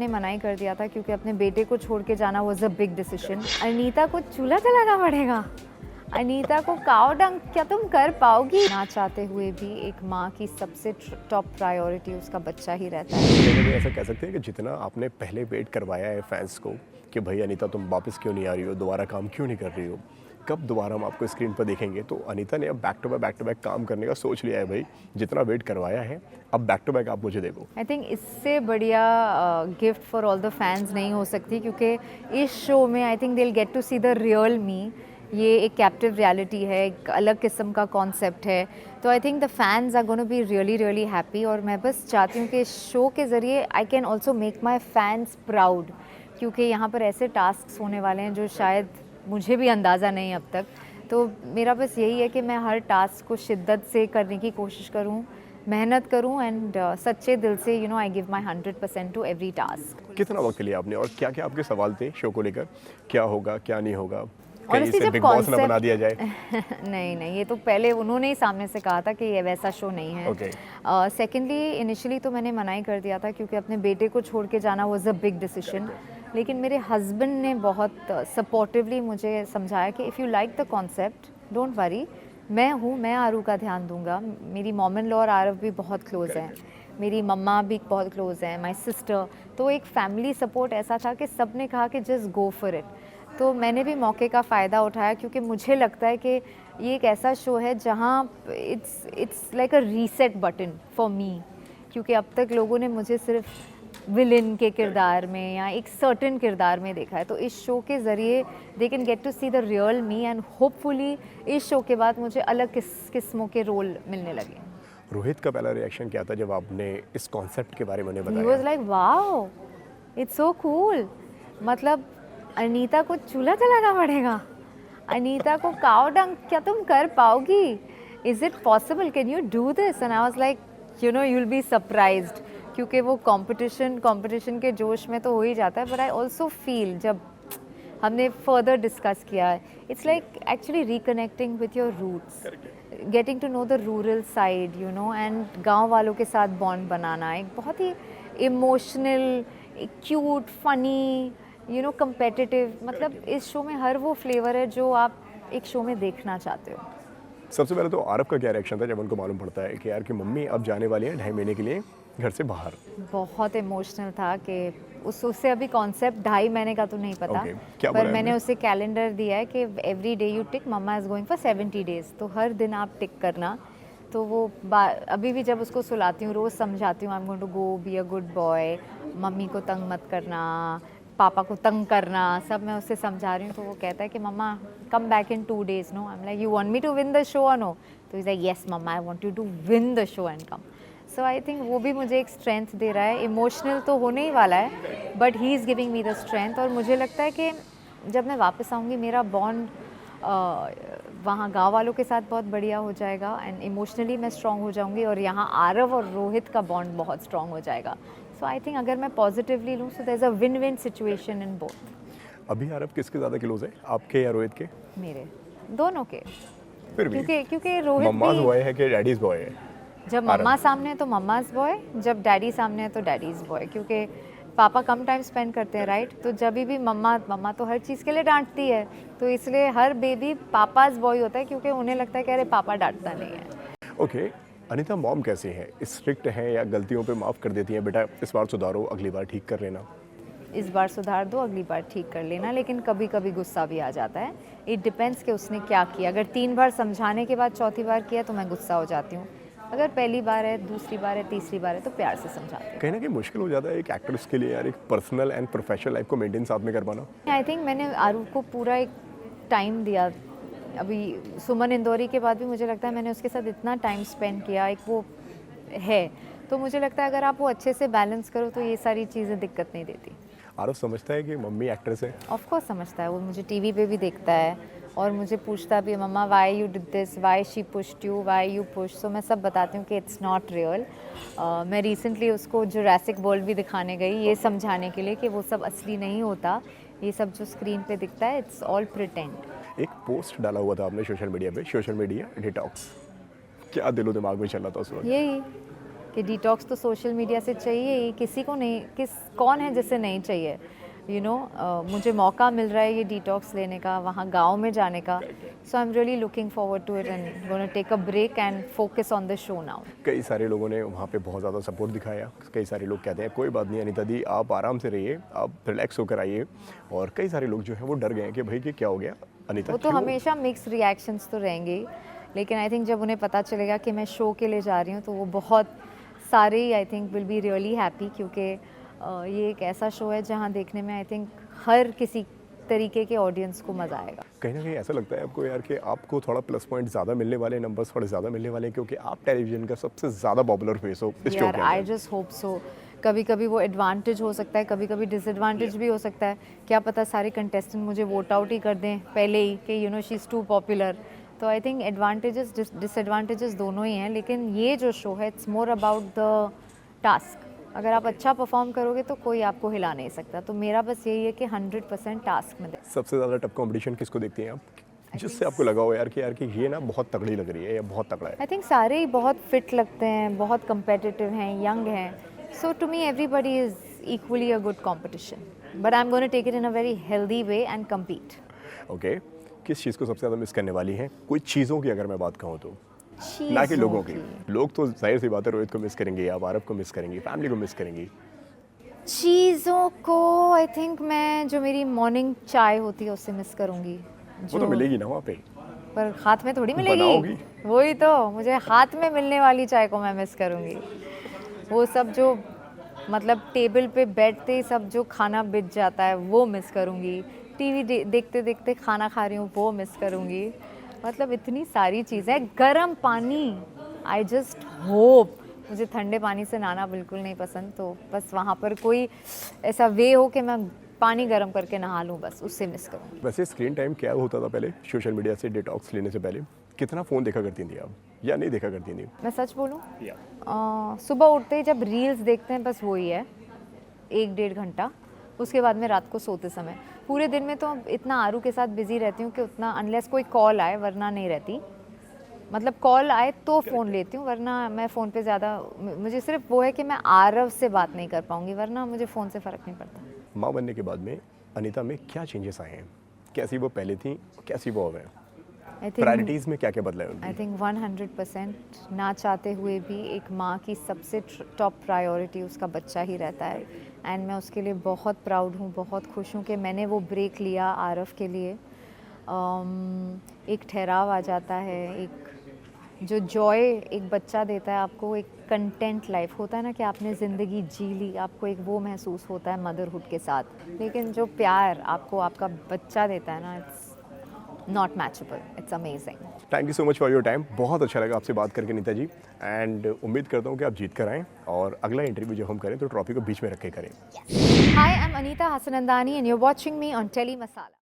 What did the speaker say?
ने मना ही कर दिया था क्योंकि अपने बेटे को छोड़ के जाना was a big decision. Anita को चूल्हा जलाना पड़ेगा, अनीता को काव डंक क्या तुम कर पाओगी? ना चाहते हुए भी एक माँ की सबसे टॉप प्रायोरिटी उसका बच्चा ही रहता है। ऐसा कह सकते हैं कि जितना आपने पहले वेट करवाया है फैंस को कि भाई अनीता तुम वापस क्यों नहीं आ रही हो, दोबारा काम क्यों नहीं कर रही हो, कब दोबारा हम आपको स्क्रीन पर देखेंगे, तो अनीता ने अब बैक टू बैक काम करने का सोच लिया है। भाई जितना वेट करवाया है अब बैक टू बैक आप मुझे देखो। आई थिंक इससे बढ़िया gift for all the fans नहीं हो सकती, क्योंकि इस शो में I think they will get to see the real me. ये एक कैप्टिव रियलिटी है, एक अलग किस्म का कॉन्सेप्ट है, तो I think the fans are gonna be really really happy. और मैं बस चाहती हूँ कि इस शो के ज़रिए I can also make my fans proud, क्योंकि यहाँ पर ऐसे टास्क होने वाले हैं जो शायद मुझे भी अंदाज़ा नहीं अब तक। तो मेरा बस यही है कि मैं हर टास्क को शिद्दत से करने की कोशिश करूँ, मेहनत करूँ एंड सच्चे दिल से I give my 100% to every task. कितना वक्त लिया आपने और क्या क्या आपके सवाल थे शो को लेकर, क्या होगा क्या नहीं होगा, कहीं Honestly, से जब बिग बॉस ना concept- बना दिया जाए? नहीं, ये तो पहले उन्होंने ही सामने से कहा था कि ये वैसा शो नहीं है। Okay. सेकेंडली इनिशियली तो मैंने मना ही कर दिया था क्योंकि अपने बेटे को छोड़ के जाना वाज अ बिग डिसीजन। लेकिन मेरे हस्बैंड ने बहुत सपोर्टिवली मुझे समझाया कि if you like the concept don't worry, मैं आरू का ध्यान दूंगा। मेरी मॉम इन लॉ और आरव भी बहुत क्लोज हैं, मेरी मम्मा भी बहुत क्लोज हैं, माई सिस्टर। तो एक फैमिली सपोर्ट ऐसा था कि सब ने कहा कि जस्ट गो फॉर इट। तो मैंने भी मौके का फ़ायदा उठाया, क्योंकि मुझे लगता है कि ये एक ऐसा शो है जहाँ it's like a reset button for me, क्योंकि अब तक लोगों ने मुझे सिर्फ विलन के किरदार में या एक सर्टेन किरदार में देखा है। तो इस शो के ज़रिए they can get to see the real me and hopefully इस शो के बाद मुझे अलग किस्मों के रोल मिलने लगे। रोहित का पहला रिएक्शन क्या था जब आपने इस कॉन्सेप्ट के बारे में उन्हें ही बताया? Was like wow, it's so cool. मतलब अनीता को चूल्हा जलाना पड़ेगा, अनीता को काव डंक क्या तुम कर पाओगी? Is it possible, can you do this? And I was like you will be surprised, क्योंकि वो कंपटीशन के जोश में तो हो ही जाता है। बट आई ऑल्सो फील जब हमने फर्दर डिस्कस किया, it's like actually reconnecting with your roots, getting to know the rural side and गांव वालों के साथ बॉन्ड बनाना, एक बहुत ही इमोशनल, क्यूट, फनी, कम्पेटिटिव। मतलब इस शो में हर वो फ्लेवर है जो आप एक शो में देखना चाहते हो। सबसे पहले तो आरव का क्या रिएक्शन था जब उनको मालूम पड़ता है कि यार कि मम्मी अब जाने वाली है 2.5 महीने के लिए घर से बाहर? बहुत इमोशनल था कि उससे अभी कॉन्सेप्ट 2.5 महीने का तो नहीं पता। Okay. क्या पर बोला मैंने आपने? उसे कैलेंडर दिया है कि every day you tick, mamma is going for 70 days, तो हर दिन आप टिक करना। तो वो अभी भी जब उसको सुलाती हूँ रोज़ समझाती हूँ, I am going to go, be a good boy, mummy को तंग मत करना, पापा को तंग करना, सब मैं उससे समझा रही हूँ। तो वो कहता है कि mamma come back in 2 days, no? I am like you want me to win the show और नो? तो is like yes mamma, I want you to win the show and come. So I think वो भी मुझे एक strength दे रहा है। Emotional तो होने ही वाला है, but he is giving me the strength. और मुझे लगता है कि जब मैं वापस आऊँगी मेरा बॉन्ड वहाँ गाँव वालों के साथ बहुत बढ़िया हो जाएगा एंड इमोशनली मैं स्ट्रॉन्ग हो जाऊँगी, और यहाँ आरव और रोहित का बॉन्ड बहुत स्ट्रॉन्ग हो जाएगा। सो आई थिंक अगर मैं पॉजिटिवली लूँ so there is a win win situation in both. अभी आरव किसके ज़्यादा क्लोज है, आपके या रोहित के? मेरे दोनों के, फिर भी क्योंकि रोहित मम्माज भी बॉय है कि डैडीज बॉय है? जब मम्मा सामने है तो मम्माज बॉय, जब डैडी सामने है तो डैडीज बॉय, क्योंकि पापा कम टाइम स्पेंड करते हैं, राइट? तो जब भी मम्मा तो हर चीज़ के लिए डांटती है, तो इसलिए हर बेबी पापाज बॉय होता है, क्योंकि उन्हें लगता है कि अरे पापा डांटता नहीं है। ओके, अनीता मॉम कैसी है? स्ट्रिक्ट है या गलतियों पे माफ़ कर देती हैं, बेटा इस बार सुधारो अगली बार ठीक कर लेना? इस बार सुधार दो, अगली बार ठीक कर लेना, लेकिन कभी कभी गुस्सा भी आ जाता है। इट डिपेंड्स कि उसने क्या किया। अगर 3 बार समझाने के बाद चौथी बार किया तो मैं गुस्सा हो जाती हूँ। अगर पहली बार है, दूसरी बार है, तीसरी बार है तो प्यार से समझाती हूँ। कहीं ना कहीं मुश्किल हो जाता है एक एक्ट्रेस के लिए यार, एक पर्सनल एंड प्रोफेशनल लाइफ को मेंटेन साथ में कर पाना? आई थिंक मैंने आरू को पूरा एक टाइम दिया। अभी सुमन इंदौरी के बाद भी मुझे लगता है मैंने उसके साथ इतना टाइम स्पेंड किया, एक वो है। तो मुझे लगता है अगर आप वो अच्छे से बैलेंस करो तो ये सारी चीज़ें दिक्कत नहीं देती। आरव समझता है कि मम्मी एक्ट्रेस है? ऑफ कोर्स समझता है, वो मुझे टीवी पे भी देखता है और मुझे पूछता भी है, mamma why you did this, why she pushed you, why you push. So मैं सब बताती हूँ कि इट्स नॉट रियल। मैं रिसेंटली उसको जुरासिक वर्ल्ड भी दिखाने गई, ये समझाने के लिए कि वो सब असली नहीं होता, ये सब जो स्क्रीन पे दिखता है इट्स ऑल प्रिटेंड। एक पोस्ट डाला हुआ था आपने सोशल मीडिया पे, सोशल मीडिया डिटॉक्स, क्या दिलो दिमाग में चल रहा था उस वक्त? यही कि डिटॉक्स तो सोशल मीडिया से चाहिए ही, किसी को नहीं, कौन है जिसे नहीं चाहिए, मुझे मौका मिल रहा है ये डिटॉक्स लेने का, वहाँ गांव में जाने का, so I am really looking forward to it and gonna take a break and focus on the show now. कई सारे लोगों ने वहाँ पे बहुत ज़्यादा सपोर्ट दिखाया, कई सारे लोग कहते हैं कोई बात नहीं अनीता दी, आप आराम से रहिए, आप रिलैक्स होकर आइए, और कई सारे लोग जो हैं वो डर गए हैं कि भाई कि क्या हो गया अनीता। वो तो हमेशा मिक्स रिएक्शंस तो रहेंगे ही, लेकिन आई थिंक जब उन्हें पता चलेगा कि मैं शो के लिए जा रही हूँ तो वो बहुत सारे ही I think will be really happy, क्योंकि ये एक ऐसा शो है जहाँ देखने में आई थिंक हर किसी तरीके के ऑडियंस को मज़ा आएगा। कहीं ना कहीं ऐसा लगता है आपको यार कि आपको थोड़ा प्लस पॉइंट ज़्यादा मिलने वाले, नंबर्स थोड़े ज़्यादा मिलने वाले, क्योंकि आप टेलीविजन का सबसे ज़्यादा पॉपुलर फेस हो इस शो यार के आई अंदर। Just hope so. कभी कभी वो एडवांटेज हो सकता है, कभी कभी डिसएडवांटेज भी हो सकता है, क्या पता सारे कंटेस्टेंट मुझे वोट आउट ही कर दें पहले ही कि शी इज़ टू पॉपुलर। तो आई थिंक एडवांटेजेस डिसएडवांटेजेस दोनों ही हैं, लेकिन ये जो शो है it's more about the task. अगर आप अच्छा परफॉर्म करोगे तो कोई आपको हिला नहीं सकता, तो मेरा बस यही है कि 100% टास्क में दे। सबसे ज़्यादा टफ कंपटीशन किसको देखती हैं आप, जिससे आपको लगा हो यार कि ये ना बहुत तगड़ी लग रही है या बहुत तगड़ा है? आई थिंक सारे ही बहुत फिट लगते हैं, बहुत competitive हैं, यंग हैं, so to me everybody is equally a good competition, but I'm going to take it in a very healthy way and compete. Okay, किस चीज़ को सबसे ज़्यादा मिस करने वाली हैं? कोई चीज़ों की अगर मैं बात कहूँ तो, ना कि लोगों की। लोग तो जाहिर सी बात है रोहित को मिस करेंगे, आप आरव को मिस करेंगी, फैमिली को मिस करेंगी। चीज़ों को आई थिंक मैं जो मेरी मॉर्निंग चाय होती है उससे मिस करूँगी, वो तो मिलेगी ना वहाँ पे, पर हाथ में थोड़ी बनाओगी। मिलेगी, वही तो, मुझे हाथ में मिलने वाली चाय को मैं मिस करूँगी। वो सब जो मतलब टेबल पे बैठते ही सब जो खाना बिच जाता है वो मिस करूँगी, टीवी देखते देखते खाना खा रही हूँ वो मिस करूँगी, मतलब इतनी सारी चीज़ें। गर्म पानी, आई जस्ट होप, मुझे ठंडे पानी से नहाना बिल्कुल नहीं पसंद, तो बस वहाँ पर कोई ऐसा वे हो कि मैं पानी गर्म करके नहा लूँ, बस उससे मिस करूँगी। वैसे स्क्रीन टाइम क्या होता था पहले सोशल मीडिया से डिटॉक्स लेने से पहले? कितना फ़ोन देखा करती थी आप या नहीं देखा करती थी? मैं सच बोलूँ, सुबह उठते ही जब रील्स देखते हैं बस वही है 1-1.5 घंटा, उसके बाद में रात को सोते समय। पूरे दिन में तो इतना आरू के साथ बिजी रहती हूँ कि उतना, अनलेस कोई कॉल आए वरना नहीं रहती, मतलब कॉल आए तो फ़ोन लेती हूँ, वरना मैं फ़ोन पे ज़्यादा, मुझे सिर्फ वो है कि मैं आरव से बात नहीं कर पाऊँगी, वरना मुझे फ़ोन से फ़र्क नहीं पड़ता। माँ बनने के बाद में अनीता में क्या चेंजेस आए हैं? कैसी वो पहले थी, कैसी वो अब है? प्रायोरिटीज़ में क्या क्या बदला है उनकी? आई थिंक 100% ना चाहते हुए भी एक माँ की सबसे टॉप प्रायोरिटी उसका बच्चा ही रहता है, एंड मैं उसके लिए बहुत प्राउड हूँ, बहुत खुश हूँ कि मैंने वो ब्रेक लिया आरव के लिए। एक ठहराव आ जाता है, एक जो जॉय एक बच्चा देता है आपको, एक कंटेंट लाइफ होता है ना कि आपने ज़िंदगी जी ली, आपको एक वो महसूस होता है मदरहुड के साथ, लेकिन जो प्यार आपको आपका बच्चा देता है ना, it's not matchable, it's amazing. Thank you so much for your time, बहुत अच्छा लगा आपसे बात करके नीता जी, एंड उम्मीद करता हूँ कि आप जीत कर आएँ और अगला इंटरव्यू जब हम करें तो ट्रॉफी को बीच में रख के करें। Hi, I'm Anita Hasanandani and you're watching me on Tele Masala.